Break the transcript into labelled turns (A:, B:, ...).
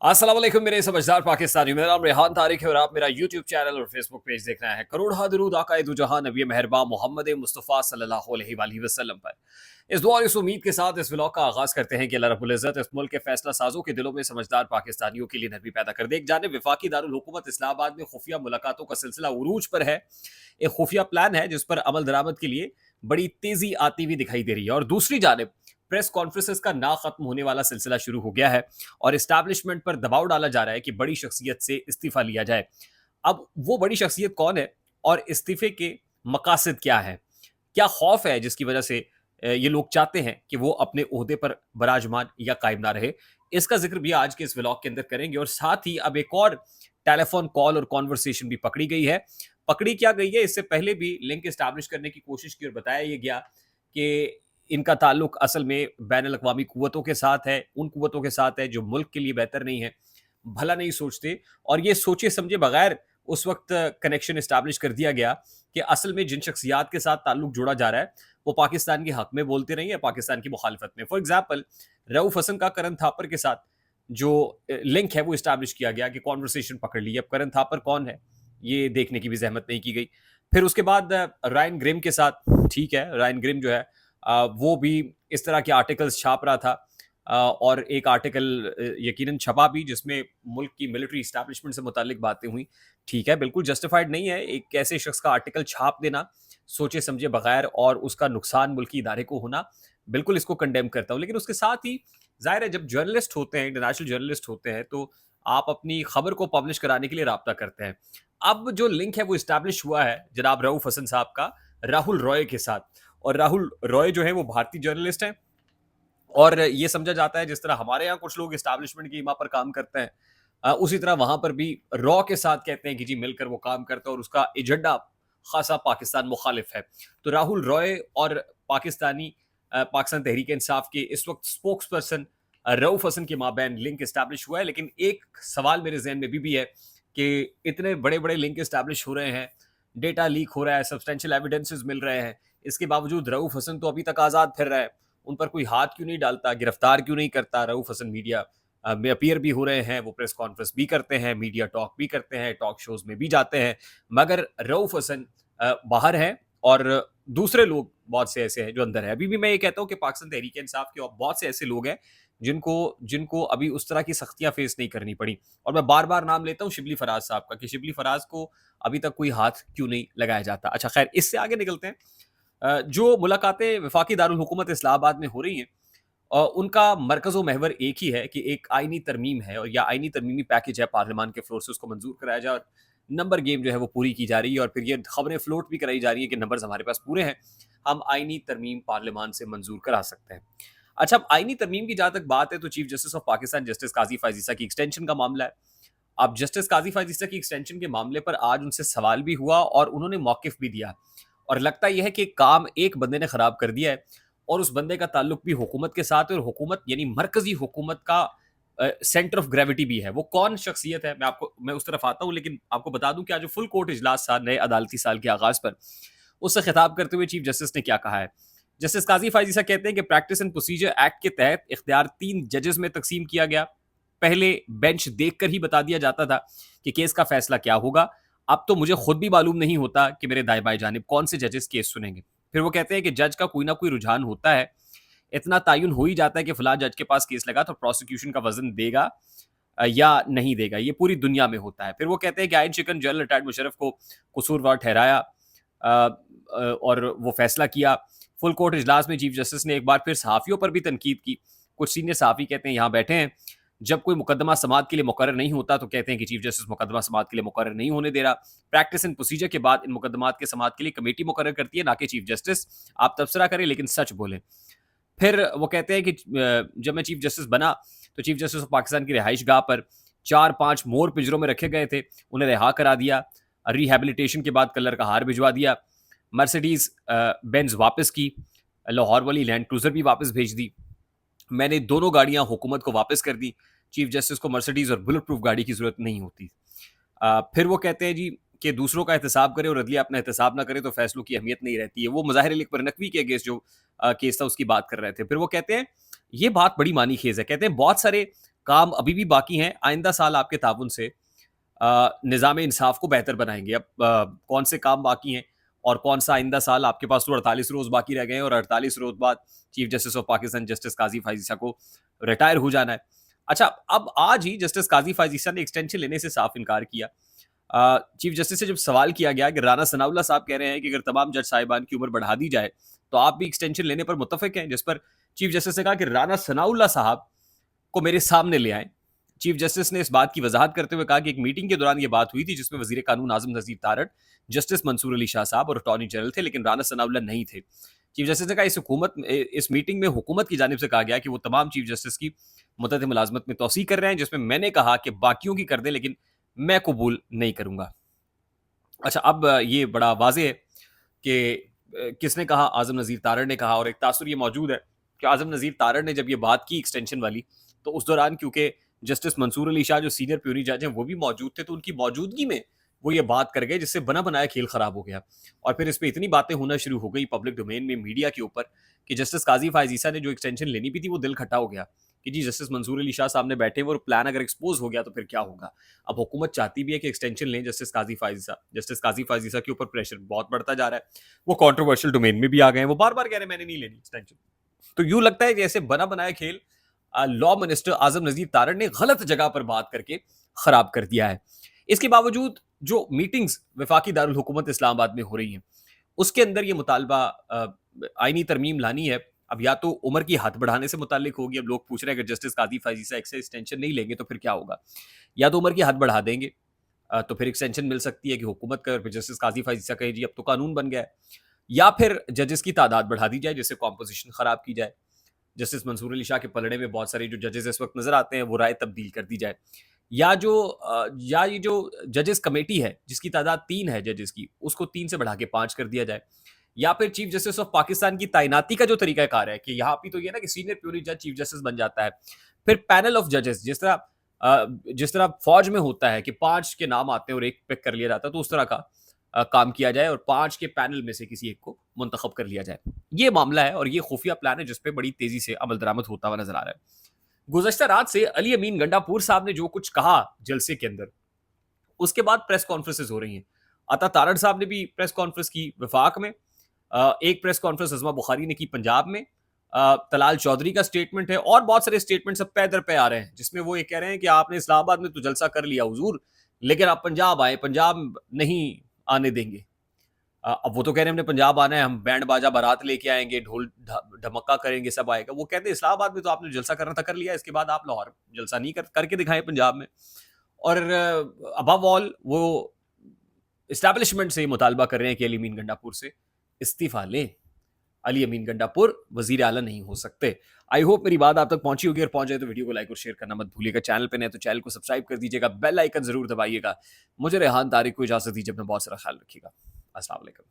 A: अस्सलाम वालेकुम मेरे समझदार पाकिस्तानी। मेरा नाम रेहान तारिक है और आप मेरा यूट्यूब चैनल और फेसबुक पेज देख रहे हैं। करोड़ दरूद आकाए दो जहां नबी मेहरबान मोहम्मद मुस्तफ़ा सल्लल्लाहु अलैहि वसल्लम पर। इस दुआ और इस उम्मीद के साथ इस व्लॉग का आगाज करते हैं कि अल्लाह रब्बुल इज़्ज़त इस मुल्क के फैसला साजों के दिलों में समझदार पाकिस्तानियों के लिए नरमी पैदा कर दे। एक जानिब वफाकी दारुल हुकूमत इस्लामाबाद में खुफिया मुलाकातों का सिलसिला उरूज पर है। एक खुफिया प्लान है जिस पर अमल दरामद के लिए बड़ी तेजी आती हुई दिखाई दे रही है, और दूसरी जानिब प्रेस कॉन्फ्रेंसेस का ना खत्म होने वाला सिलसिला शुरू हो गया है और इस्टेब्लिशमेंट पर दबाव डाला जा रहा है कि बड़ी शख्सियत से इस्तीफा लिया जाए। अब वो बड़ी शख्सियत कौन है और इस्तीफे के मकासद क्या है? क्या खौफ है जिसकी वजह से ये लोग चाहते हैं कि वो अपने ओहदे पर बराजमान या कायम ना रहे? इसका जिक्र भी आज के इस व्लॉग के अंदर करेंगे, और साथ ही अब एक और टेलीफोन कॉल और कॉन्वर्सेशन भी पकड़ी गई है। पकड़ी क्या गई है, इससे पहले भी लिंक एस्टैब्लिश करने की कोशिश की और बताया ये गया कि इनका ताल्लुक असल में बैन अल-अक़वामी क़ुव्वतों के साथ है, उन क़ुव्वतों के साथ है जो मुल्क के लिए बेहतर नहीं है, भला नहीं सोचते, और ये सोचे समझे बगैर उस वक़्त कनेक्शन एस्टैब्लिश कर दिया गया कि असल में जिन शख्सियात के साथ ताल्लुक जोड़ा जा रहा है, वो पाकिस्तान के हक़ में बोलते नहीं है, पाकिस्तान की मुखालफत में। फॉर एग्ज़ाम्पल, रऊफ़ हसन का करण थापर के साथ जो लिंक है वो एस्टैब्लिश किया गया कि कॉन्वर्सेशन पकड़ ली। अब करण थापर कौन है, ये देखने की भी ज़हमत नहीं की गई। फिर उसके बाद रायन ग्रिम के साथ, ठीक है, रायन ग्रिम जो है वो भी इस तरह के आर्टिकल्स छाप रहा था, और एक आर्टिकल यकीनन छपा भी जिसमें मुल्क की मिलिट्री इस्टेब्लिशमेंट से मुतालिक बातें हुई। ठीक है, बिल्कुल जस्टिफाइड नहीं है एक ऐसे शख्स का आर्टिकल छाप देना सोचे समझे बगैर और उसका नुकसान मुल्की इदारे को होना, बिल्कुल इसको कंडेम करता हूँ। लेकिन उसके साथ ही ज़ाहिर है, जब जर्नलिस्ट होते हैं, इंटरनेशनल जर्नलिस्ट होते हैं, तो आप अपनी खबर को पब्लिश कराने के लिए राब्ता करते हैं। अब जो लिंक है वो इस्टेब्लिश हुआ है जनाब रऊफ़ हसन साहब का राहुल रॉय के साथ, और राहुल रॉय जो है वो भारतीय जर्नलिस्ट हैं, और ये समझा जाता है जिस तरह हमारे यहाँ कुछ लोग एस्टैब्लिशमेंट की इमा पर काम करते हैं, उसी तरह वहां पर भी रॉ के साथ कहते हैं कि जी मिलकर वो काम करता है और उसका एजेंडा खासा पाकिस्तान मुखालिफ है। तो राहुल रॉय और पाकिस्तान तहरीक इंसाफ के इस वक्त स्पोक्स पर्सन रऊफ हसन के माबैन लिंक एस्टैब्लिश हुआ है। लेकिन एक सवाल मेरे जहन में भी है कि इतने बड़े बड़े लिंक एस्टैब्लिश हो रहे हैं, डेटा लीक हो रहा है, सब्सटेंशियल एविडेंसेस मिल रहे हैं, इसके बावजूद रऊफ हसन तो अभी तक आज़ाद फिर रहा है। उन पर कोई हाथ क्यों नहीं डालता, गिरफ्तार क्यों नहीं करता? रऊफ हसन मीडिया में अपीयर भी हो रहे हैं, वो प्रेस कॉन्फ्रेंस भी करते हैं, मीडिया टॉक भी करते हैं, टॉक शोज में भी जाते हैं, मगर रऊफ हसन बाहर हैं और दूसरे लोग बहुत से ऐसे हैं जो अंदर है। अभी भी मैं ये कहता हूँ कि पाकिस्तान तहरीक इंसाफ के और बहुत से ऐसे लोग हैं जिनको जिनको अभी उस तरह की सख्तियां फेस नहीं करनी पड़ी। और मैं बार बार नाम लेता हूँ शिबली फराज साहब का, कि शिबली फराज को अभी तक कोई हाथ क्यों नहीं लगाया जाता। अच्छा खैर, इससे आगे निकलते हैं। जो मुलाकातें वफाकी दारुल हुकूमत इस्लामाबाद में हो रही हैं, उनका मरकज़ व महवर एक ही है कि एक आइनी तरमीम है, और या आइनी तरमीमी पैकेज है, पार्लियामान के फ्लोर से उसको मंजूर कराया जाए, और नंबर गेम जो है वो पूरी की जा रही है, और फिर ये खबरें फ्लोट भी कराई जा रही है कि नंबर्स हमारे पास पूरे हैं, हम आइनी तरमीम पार्लियामान से मंजूर करा सकते हैं। अच्छा, अब आइनी तरमीम की जहाँ तक बात है, तो chief justice of Pakistan justice Qazi Faez Isa की एक्सटेंशन का मामला है। अब जस्टिस काजी फायजीसा की एक्सटेंशन के मामले पर आज उनसे सवाल भी हुआ और उन्होंने मौकिफ भी दिया, और लगता यह है कि काम एक बंदे ने खराब कर दिया है, और उस बंदे का ताल्लुक भी हुकूमत के साथ है, और हुकूमत यानी मरकजी हुकूमत का सेंटर ऑफ ग्रेविटी भी है। वो कौन शख्सियत है, मैं उस तरफ आता हूँ, लेकिन आपको बता दूं कि आज जो फुल कोर्ट इजलास था नए अदालती साल के आगाज पर, उससे खिताब करते हुए चीफ जस्टिस ने क्या कहा है। जस्टिस काजी फायजीसा कहते हैं कि प्रैक्टिस एंड प्रोसीजर एक्ट के तहत इख्तियार 3 जजेस में तकसीम किया गया। पहले बेंच देखकर ही बता दिया जाता था कि केस का फैसला क्या होगा। अब तो मुझे खुद भी मालूम नहीं होता कि मेरे दाएं बाएं जानिब कौन से जजेस केस सुनेंगे। फिर वो कहते हैं कि जज का कोई ना कोई रुझान होता है, इतना तयन हो ही जाता है कि फलां जज के पास केस लगा तो प्रोसिक्यूशन का वजन देगा या नहीं देगा, ये पूरी दुनिया में होता है। फिर वो कहते हैं कि आयन शिकन जनरल रिटायर्ड मुशर्रफ को कसूरवार ठहराया, और वो फैसला किया। फुल कोर्ट इजलास में चीफ जस्टिस ने एक बार फिर सहाफ़ियों पर भी तनकीद की। कुछ सीनियर सहाफ़ी कहते हैं यहाँ बैठे हैं, जब कोई मुकदमा समात के लिए मुकर्रर नहीं होता तो कहते हैं कि चीफ जस्टिस मुकदमा समात के लिए मुकर्रर नहीं होने दे रहा। प्रैक्टिस एंड प्रोसीजर के बाद इन मुकदमात के समात के लिए कमेटी मुकर्रर करती है, ना कि चीफ जस्टिस। आप तबसरा करें लेकिन सच बोलें। फिर वो कहते हैं कि जब मैं चीफ जस्टिस बना तो चीफ जस्टिस ऑफ पाकिस्तान की रिहाइश गाह पर 4-5 मोर पिंजरों में रखे गए थे, उन्हें रिहा करा दिया। रिहेबिलिटेशन के बाद कलर का हार भिजवा दिया। मर्सिडीज बेंज वापस की, लाहौर वाली लैंड क्रूजर भी वापस भेज दी। मैंने दोनों गाड़ियां हुकूमत को वापस कर दी। चीफ जस्टिस को मर्सिडीज और बुलेट प्रूफ गाड़ी की जरूरत नहीं होती। फिर वो कहते हैं जी कि दूसरों का एहतसाब करे और अदलिया अपना एहतसाब ना करे तो फैसलों की अहमियत नहीं रहती है। वो मुजाहिर लिख पर नकवी के अगेंस्ट जो केस था उसकी बात कर रहे थे। फिर वो कहते हैं ये बात बड़ी मानी खेज है, कहते हैं बहुत सारे काम अभी भी बाकी हैं। आइंदा साल आपके ताउन से निज़ाम इंसाफ को बेहतर बनाएंगे। अब कौन से काम बाकी हैं और कौन सा आइंदा साल, आपके पास तो 48 रोज बाकी रह गए हैं और 48 रोज बाद chief justice of Pakistan justice Qazi Faez Isa को रिटायर हो जाना है। अच्छा, अब आज ही जस्टिस काजी फाइजीसा ने एक्सटेंशन लेने से साफ इनकार किया। चीफ जस्टिस से जब सवाल किया गया कि राना सनाउल्ला साहब कह रहे हैं कि अगर तमाम जज साहिबान की उम्र बढ़ा दी जाए तो आप भी एक्सटेंशन लेने पर मुत्तफिक हैं, जिस पर चीफ जस्टिस ने कहा कि राना सनाउल्ला साहब को मेरे सामने ले आए। चीफ जस्टिस ने इस बात की वजाहत करते हुए कहा कि एक मीटिंग के दौरान यह बात हुई थी जिसमें वजीर कानून आजम नजीर तारड़, जस्टिस मंसूर अली शाह साहब और अटॉर्नी जनरल थे, लेकिन राना सनाउल्ला नहीं थे। चीफ जस्टिस ने कहा इस मीटिंग में हुकूमत की जानिब से कहा गया कि वो तमाम चीफ जस्टिस की मुद्दत मुलाजमत में तोसी कर रहे हैं, जिसमें मैंने कहा कि बाकियों की कर दें लेकिन मैं कबूल नहीं करूंगा। अच्छा, अब ये बड़ा वाज़ेह है कि किसने कहा, आज़म नज़ीर तारड़ ने कहा, और एक तासुर ये मौजूद है कि आज़म नज़ीर तारड़ ने जब ये बात की एक्सटेंशन वाली, तो उस दौरान क्योंकि जस्टिस मंसूर अली शाह जो सीनियर प्यूरी जज हैं वो भी मौजूद थे, तो उनकी मौजूदगी में वो ये बात कर गए जिससे बना बनाया खेल खराब हो गया। और फिर इस पर इतनी बातें होना शुरू हो गई पब्लिक डोमेन में, मीडिया के ऊपर, कि जस्टिस काजी फायजीसा ने जो एक्सटेंशन लेनी भी थी वो दिल खट्टा हो गया कि जी जस्टिस मंसूर अली शाह साहब ने बैठे हुए और प्लान अगर एक्सपोज हो गया तो फिर क्या होगा। अब हुकूमत चाहती भी है कि एक्सटेंशन लें जस्टिस काजी फायजीसा के ऊपर प्रेशर बहुत बढ़ता जा रहा है, वो कंट्रोवर्शियल डोमेन में भी आ गए हैं, वो बार बार कह रहे हैं मैंने नहीं लेनी एक्सटेंशन। तो यूं लगता है जैसे बना बनाया खेल लॉ मिनिस्टर आजम नजीर तारड़ ने गलत जगह पर बात करके खराब कर दिया है। इसके बावजूद जो मीटिंग्स वफाकी दारुल हुकूमत इस्लामाबाद में हो रही हैं उसके अंदर ये मुतालबा आईनी तरमीम लानी है। अब या तो उम्र की हद बढ़ाने से मुतालिक होगी, अब लोग पूछ रहे हैं कि जस्टिस काजी फायजीसा एक्सटेंशन नहीं लेंगे तो फिर क्या होगा, या तो उम्र की हद बढ़ा देंगे तो फिर एक्सटेंशन मिल सकती है कि हुकूमत का, फिर जस्टिस काजी फायजीसा कहे जी अब तो कानून बन गया है, या फिर जजेस की तादाद बढ़ा दी जाए जिससे कॉम्पोजिशन खराब की जाए। जस्टिस मंसूर अली शाह के पलड़े में बहुत सारे जो जजेस इस वक्त नजर आते हैं वो राय तब्दील कर दी जाए, या ये जो जजेस कमेटी है जिसकी तादाद 3 है जजेस की, उसको 3 से बढ़ा के 5 कर दिया जाए, या फिर चीफ जस्टिस ऑफ पाकिस्तान की तैनाती का जो तरीका कार है कि यहाँ पे तो ये ना कि सीनियर प्यूरी जज चीफ जस्टिस बन जाता है, फिर पैनल ऑफ जजेस जिस तरह फौज में होता है कि 5 के नाम आते हैं और एक पिक कर लिया जाता है, तो उस तरह का काम किया जाए और 5 के पैनल में से किसी एक को मुंतखब कर लिया जाए। ये मामला है और ये खुफिया प्लान है जिसपे बड़ी तेजी से अमल दरामद होता हुआ नजर आ रहा है। गुज़श्ता रात से अली अमीन गंडापुर साहब ने जो कुछ कहा जलसे के अंदर, उसके बाद प्रेस कॉन्फ्रेंसेस हो रही हैं। अता तारड़ साहब ने भी प्रेस कॉन्फ्रेंस की वफाक में, एक प्रेस कॉन्फ्रेंस अज़मा बुखारी ने की पंजाब में, तलाल चौधरी का स्टेटमेंट है और बहुत सारे स्टेटमेंट सब पे दर पे आ रहे हैं जिसमें वो ये कह रहे हैं कि आपने इस्लामाबाद में तो जलसा कर लिया हुजूर, लेकिन आप पंजाब आए, पंजाब नहीं आने देंगे। अब वो तो कह रहे हैं हमने पंजाब आना है, हम बैंड बाजा बारात लेके आएंगे, ढोल ढमक्का करेंगे, सब आएगा। वो कहते हैं इस्लामाबाद में तो आपने जलसा करना था, कर लिया, इसके बाद आप लाहौर जलसा नहीं करके दिखाएं पंजाब में। और अबव ऑल वो इस्टेब्लिशमेंट से मुतालबा कर रहे हैं कि अली अमीन गंडापुर से इस्तीफा लें। अली अमीन गंडापुर वजीर आला नहीं हो सकते। आई होप मेरी बात आप तक पहुंची होगी, और पहुंच जाए तो वीडियो को लाइक और शेयर करना मत भूलिएगा। चैनल पे नए तो चैनल को सब्सक्राइब कर दीजिएगा, बेल आइकन जरूर दबाइएगा। मुझे रेहान तारिक को इजाजत दीजिए, अपना बहुत सारा ख्याल रखिएगा। अस्सलाम वालेकुम।